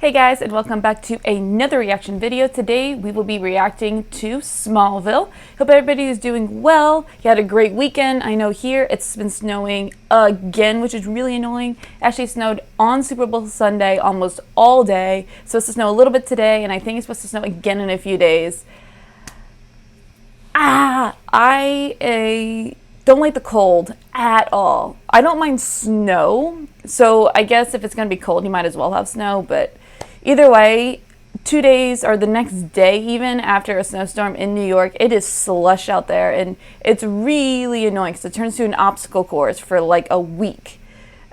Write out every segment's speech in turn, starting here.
Hey guys, and welcome back to another reaction video. Today we will be reacting to Smallville. Hope everybody is doing well. You had a great weekend. I know here it's been snowing again, which is really annoying. Actually, it snowed on Super Bowl Sunday almost all day. It's supposed to snow a little bit today, and I think it's supposed to snow again in a few days. I don't like the cold at all. I don't mind snow, so I guess if it's going to be cold, you might as well have snow, but either way, 2 days or the next day even after a snowstorm in New York, it is slush out there, and it's really annoying because it turns to an obstacle course for like a week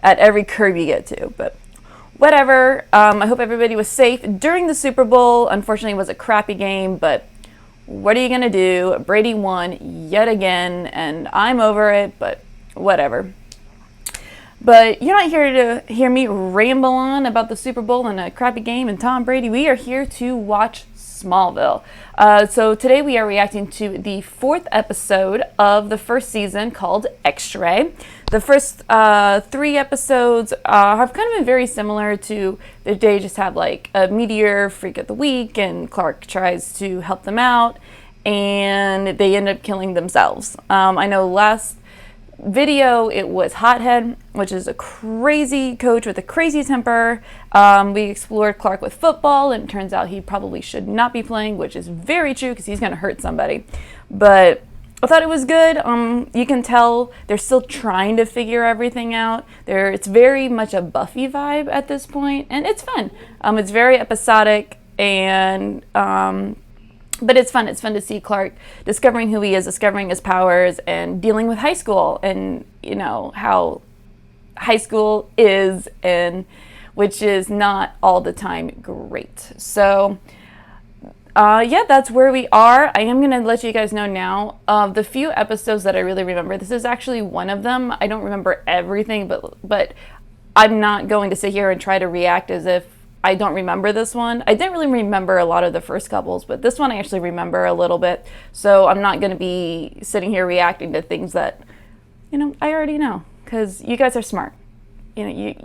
at every curve you get to, but whatever. I hope everybody was safe during the Super Bowl. Unfortunately, it was a crappy game, but what are you going to do? Brady won yet again, and I'm over it, but whatever. But you're not here to hear me ramble on about the Super Bowl and a crappy game and Tom Brady. We are here to watch Smallville. So today we are reacting to the 4th episode of the first season called X-Ray. The first 3 episodes have kind of been very similar to they just have like a meteor freak of the week and Clark tries to help them out and they end up killing themselves. I know last video it was Hothead, which is a crazy coach with a crazy temper. We explored Clark with football, and it turns out he probably should not be playing, which is very true because he's going to hurt somebody. But I thought it was good. You can tell they're still trying to figure everything out. It's very much a Buffy vibe at this point, and it's fun. It's very episodic, and but it's fun. It's fun to see Clark discovering who he is, discovering his powers, and dealing with high school, and you know how high school is, and which is not all the time great. So yeah, that's where we are. I am gonna let you guys know now of the few episodes that I really remember. This is actually one of them. I don't remember everything, but I'm not going to sit here and try to react as if I don't remember this one. I didn't really remember a lot of the first couples, but this one I actually remember a little bit. So I'm not going to be sitting here reacting to things that, you know, I already know, because you guys are smart. You know,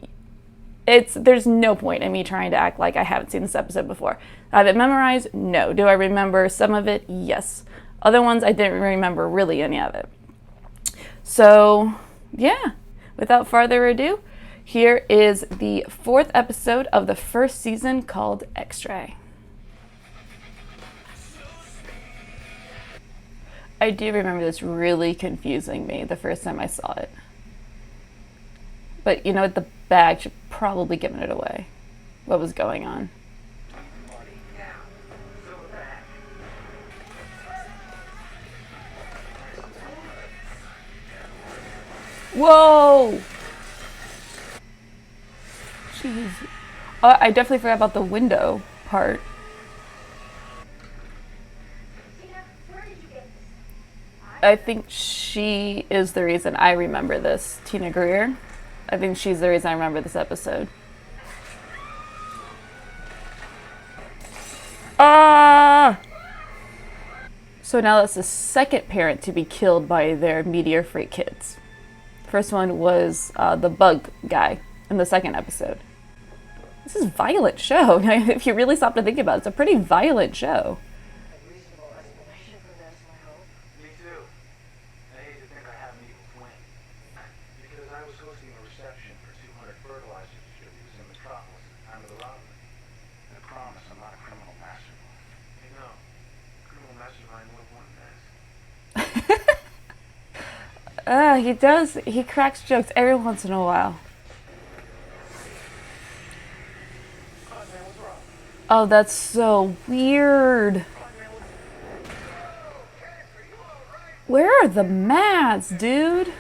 there's no point in me trying to act like I haven't seen this episode before. I have it memorized? No. Do I remember some of it? Yes. Other ones I didn't remember really any of it. So yeah, without further ado, here is the 4th episode of the first season called X-Ray. I do remember this really confusing me the first time I saw it. But you know what, the bag should probably given it away. What was going on? Whoa! Jeez. I definitely forgot about the window part. I think she is the reason I remember this, Tina Greer. I think she's the reason I remember this episode. So now that's the second parent to be killed by their meteor freak kids. First one was the bug guy in the 2nd episode. This is a violent show. If you really stop to think about it, it's a pretty violent show. Me too. I hate to think I have an evil twin. Because I was hosting a reception for 200 fertilizer distributors in Metropolis at the time of the robbery. And I promise I'm not a criminal mastermind. You know, criminal mastermind live one best. He cracks jokes every once in a while. Oh, that's so weird. Where are the mats, dude?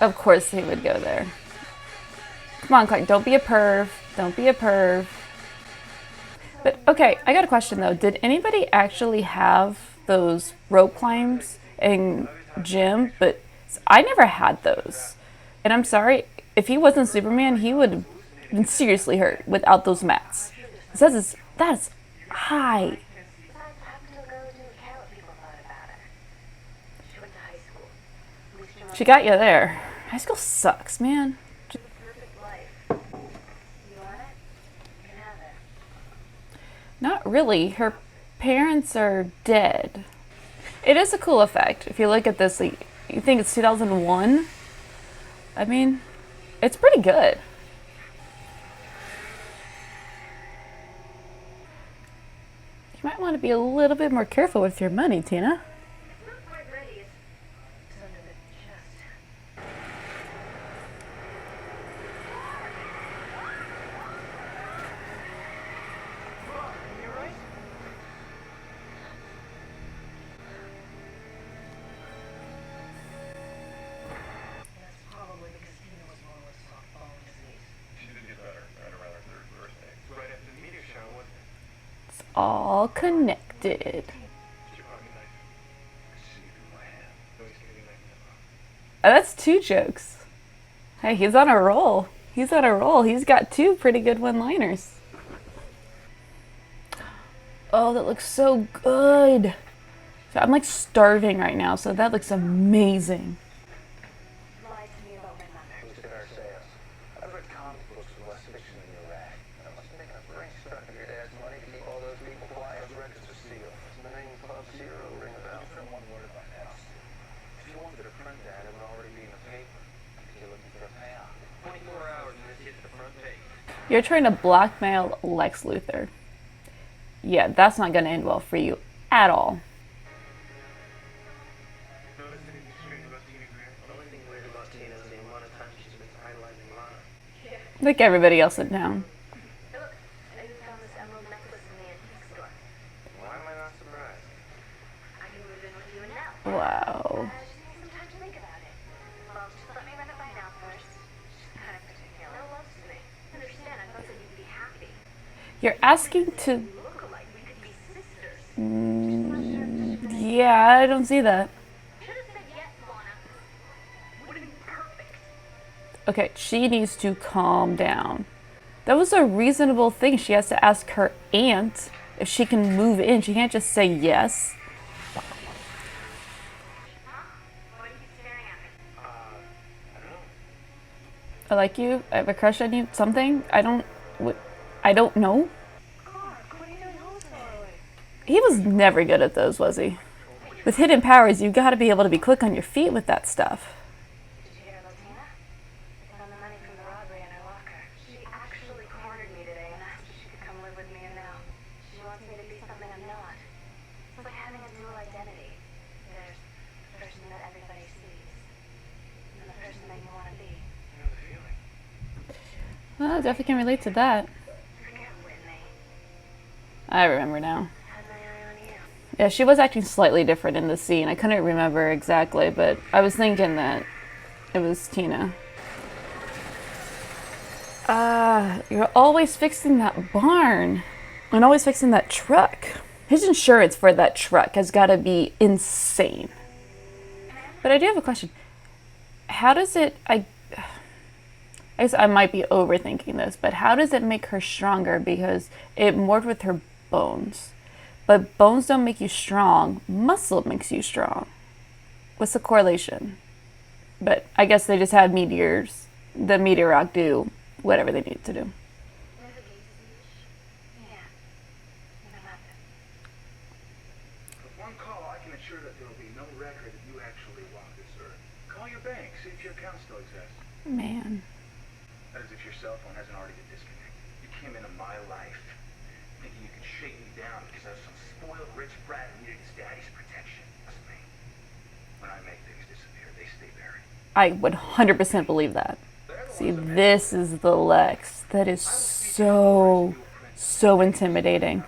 Of course he would go there. Come on, Clark, don't be a perv. Don't be a perv. But, okay, I got a question, though. Did anybody actually have those rope climbs in gym? But I never had those. And I'm sorry, if he wasn't Superman, he would have been seriously hurt without those mats. That's high. She got you there. High school sucks, man. really. Her parents are dead. It is a cool effect. If you look at this, like, you think it's 2001? I mean, it's pretty good. You might want to be a little bit more careful with your money, Tina. All connected. Oh, that's 2 jokes. Hey, he's on a roll. He's on a roll. He's got 2 pretty good one-liners. Oh, that looks so good. So I'm like starving right now, so that looks amazing. You're trying to blackmail Lex Luthor. Yeah, that's not going to end well for you at all. Like everybody else in town. Wow. You're asking to... yeah, I don't see that. Okay, she needs to calm down. That was a reasonable thing. She has to ask her aunt if she can move in. She can't just say yes. I like you. I have a crush on you. Something. I don't know. He was never good at those, was he? With hidden powers, you gotta be able to be quick on your feet with that stuff. Did you hear about Tina? They found the money from the robbery in her locker. She actually cornered me today and asked if she could come live with me, and now she wants me to be something I'm not. It's like having a dual identity. There's the person that everybody sees, and the person that you want to be. You know the feeling. Well, I definitely can relate to that. Forget Whitney. I remember now. Had my eye on you. Yeah, she was acting slightly different in the scene. I couldn't remember exactly, but I was thinking that it was Tina. You're always fixing that barn and always fixing that truck. His insurance for that truck has got to be insane. But I do have a question. How does it... I guess I might be overthinking this, but how does it make her stronger? Because it morphed with her bones. But bones don't make you strong. Muscle makes you strong. What's the correlation? But I guess they just had meteors. The meteor rock do whatever they need to do. Yeah. You know nothing. With one call, I can ensure that there will be no record that you actually walked this earth. Call your bank, see if your account still exists. Man. That is if your cell phone hasn't already been disconnected. You came into my life thinking you could shake me down because I was some spoiled rich brat who needed his daddy's protection. That's me. When I make things disappear, they stay buried. I would 100% believe that. See, this is the Lex that is so intimidating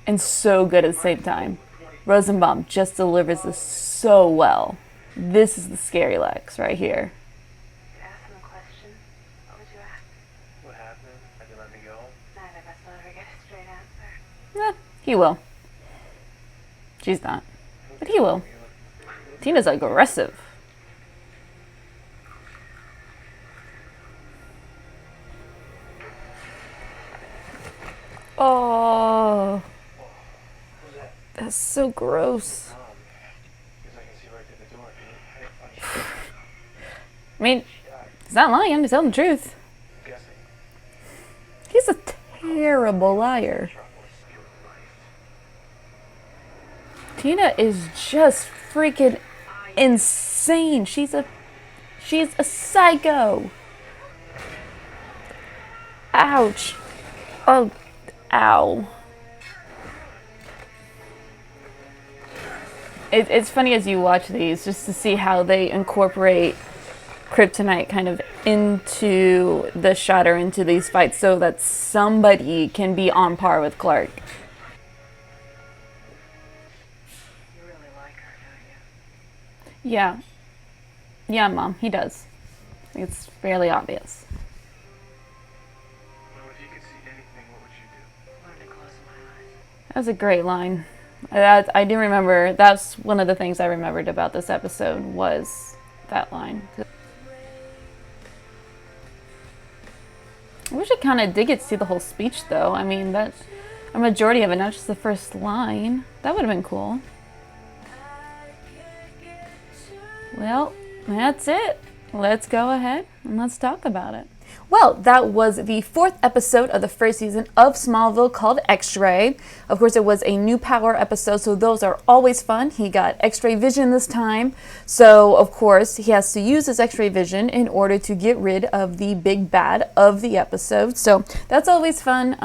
and so good at the same time. Rosenbaum just delivers this so well. This is the scary Lex right here. You asked him a question. What would you ask? What happened? Had you let me go? Neither of us will ever get a straight answer. He will. She's not. But he will. Tina's aggressive. Oh, that's so gross. I mean, he's not lying, he's telling the truth. He's a terrible liar. Tina is just freaking insane. She's a psycho. Ouch. Oh, ow. It's funny as you watch these just to see how they incorporate kryptonite kind of into the shot or into these fights so that somebody can be on par with Clark. You really like her, don't you? Yeah. Yeah, Mom, he does. It's fairly obvious. Well, if you could see anything, what would you do? Learn to close my eyes. That was a great line. I do remember, that's one of the things I remembered about this episode was that line. I wish I kind of did get to see the whole speech though. I mean, that's a majority of it, not just the first line. That would have been cool. Well, that's it. Let's go ahead and let's talk about it. Well, that was the 4th episode of the first season of Smallville called X-Ray. Of course, it was a new power episode, so those are always fun. He got X-ray vision this time. So, of course, he has to use his X-ray vision in order to get rid of the big bad of the episode. So that's always fun.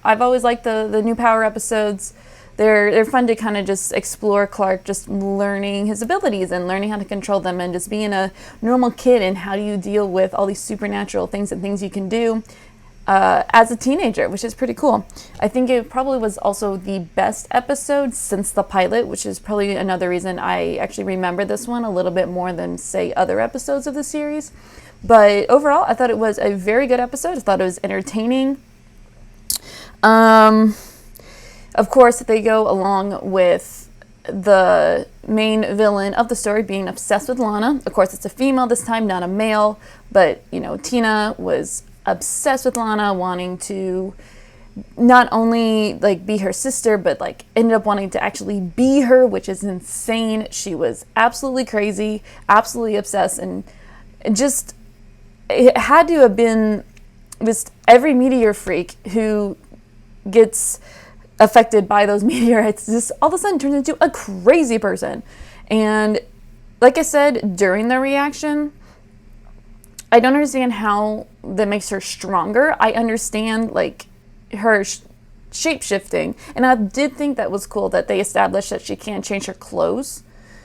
I've always liked the new power episodes. They're fun to kind of just explore Clark, just learning his abilities and learning how to control them and just being a normal kid and how do you deal with all these supernatural things and things you can do as a teenager, which is pretty cool. I think it probably was also the best episode since the pilot, which is probably another reason I actually remember this one a little bit more than, say, other episodes of the series. But overall, I thought it was a very good episode. I thought it was entertaining. Of course, they go along with the main villain of the story being obsessed with Lana. Of course, it's a female this time, not a male. But, you know, Tina was obsessed with Lana, wanting to not only, like, be her sister, but, like, ended up wanting to actually be her, which is insane. She was absolutely crazy, absolutely obsessed, and just, it had to have been just every meteor freak who gets affected by those meteorites just all of a sudden turns into a crazy person. And like I said during the reaction, I don't understand how that makes her stronger. I understand like her shape-shifting, and I did think that was cool that they established that she can change her clothes.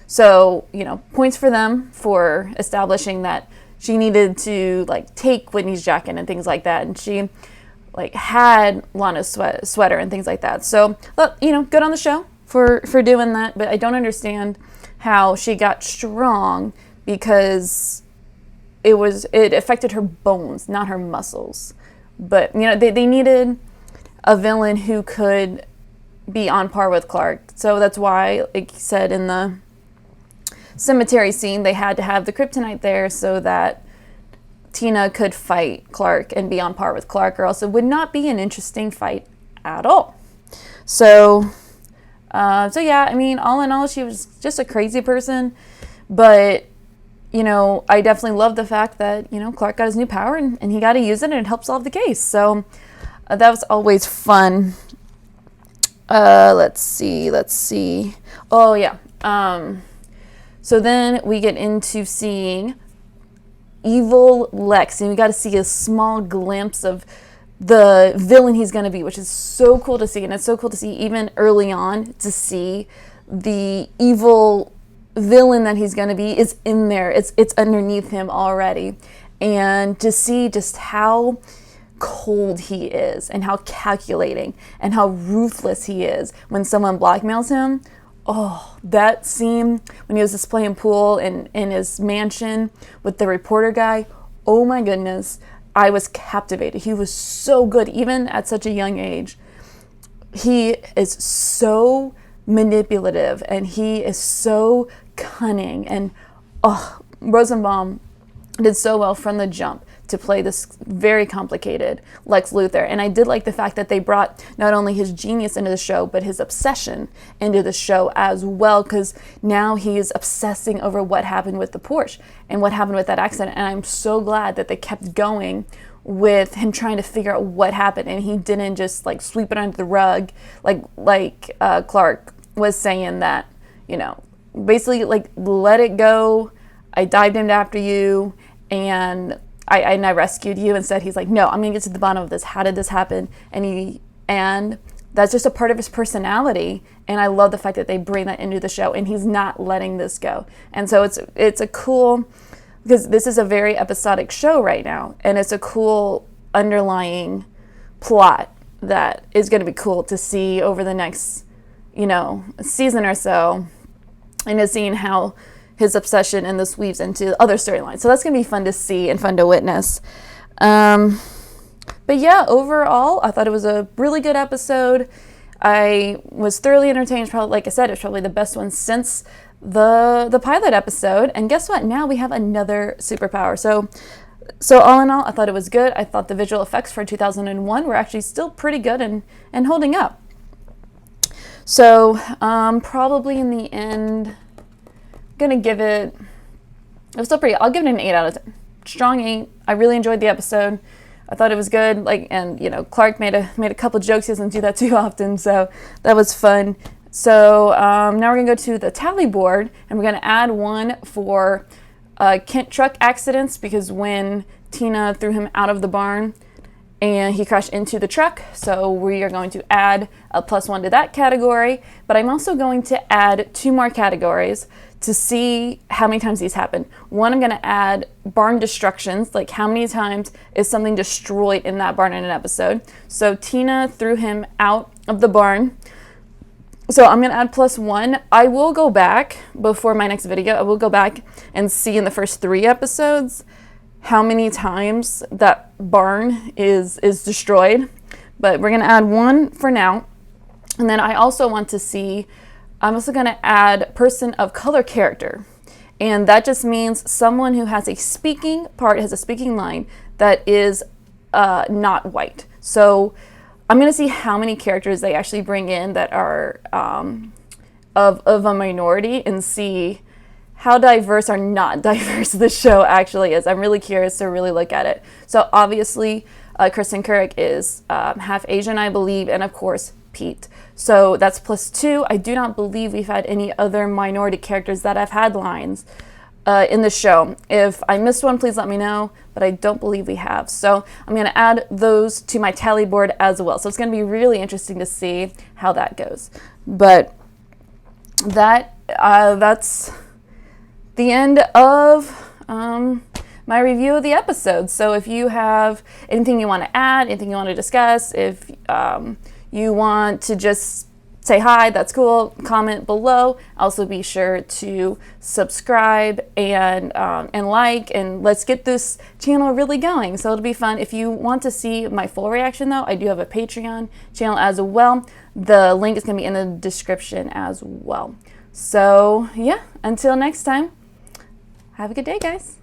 So, you know, points for them for establishing that she needed to like take Whitney's jacket and things like that, and she like had Lana's sweater and things like that. So, you know, good on the show for doing that. But I don't understand how she got strong because it affected her bones, not her muscles. But, you know, they needed a villain who could be on par with Clark. So that's why, like you said, in the cemetery scene, they had to have the kryptonite there so that Tina could fight Clark and be on par with Clark, or else it would not be an interesting fight at all. So yeah, I mean, all in all, she was just a crazy person. But, you know, I definitely love the fact that, you know, Clark got his new power and he got to use it and it helped solve the case. So that was always fun. Let's see. Oh, yeah. So then we get into seeing evil Lex, and we got to see a small glimpse of the villain he's going to be, which is so cool to see. And it's so cool to see even early on to see the evil villain that he's going to be is in there. It's underneath him already. And to see just how cold he is and how calculating and how ruthless he is when someone blackmails him. Oh, that scene when he was just playing pool in his mansion with the reporter guy. Oh my goodness. I was captivated. He was so good, even at such a young age. He is so manipulative and he is so cunning. And Rosenbaum did so well from the jump to play this very complicated Lex Luthor. And I did like the fact that they brought not only his genius into the show, but his obsession into the show as well, because now he is obsessing over what happened with the Porsche and what happened with that accident. And I'm so glad that they kept going with him trying to figure out what happened, and he didn't just like sweep it under the rug like Clark was saying that you know, basically like, let it go. I dived in after you, and I rescued you. Instead, he's like, no, I'm gonna get to the bottom of this. How did this happen? And that's just a part of his personality. And I love the fact that they bring that into the show, and he's not letting this go. And so it's a cool, because this is a very episodic show right now, and it's a cool underlying plot that is going to be cool to see over the next, you know, season or so, and is seeing how his obsession and this weaves into other storylines. So that's going to be fun to see and fun to witness. But yeah, overall, I thought it was a really good episode. I was thoroughly entertained. Probably, like I said, it's probably the best one since the pilot episode. And guess what? Now we have another superpower. So all in all, I thought it was good. I thought the visual effects for 2001 were actually still pretty good and holding up. So probably in the end, I'm gonna give it was still pretty. I'll give it an 8 out of 10. Strong 8. I really enjoyed the episode. I thought it was good. Like, and you know, Clark made a couple jokes. He doesn't do that too often, so that was fun. So now we're gonna go to the tally board, and we're gonna add one for Kent truck accidents, because when Tina threw him out of the barn and he crashed into the truck, so we are going to add a +1 to that category. But I'm also going to add 2 more categories to see how many times these happen. One, I'm going to add barn destructions, like how many times is something destroyed in that barn in an episode. So Tina threw him out of the barn, so I'm going to add +1. I will go back before my next video. I will go back and see in the first 3 episodes how many times that barn is destroyed. But we're going to add 1 for now. And then I also want to see, I'm also going to add person of color character. And that just means someone who has a speaking part, has a speaking line that is not white. So I'm going to see how many characters they actually bring in that are of a minority, and see how diverse or not diverse this show actually is. I'm really curious to really look at it. So obviously, Kristen Kirk is half Asian, I believe, and of course, Pete. So that's +2. I do not believe we've had any other minority characters that have had lines in the show. If I missed one, please let me know, but I don't believe we have. So I'm going to add those to my tally board as well. So it's going to be really interesting to see how that goes. But that's the end of my review of the episode. So if you have anything you want to add, anything you want to discuss, if you want to just say hi, that's cool, comment below. Also be sure to subscribe and like, and let's get this channel really going. So it'll be fun. If you want to see my full reaction though, I do have a Patreon channel as well. The link is going to be in the description as well. So yeah, until next time, have a good day, guys.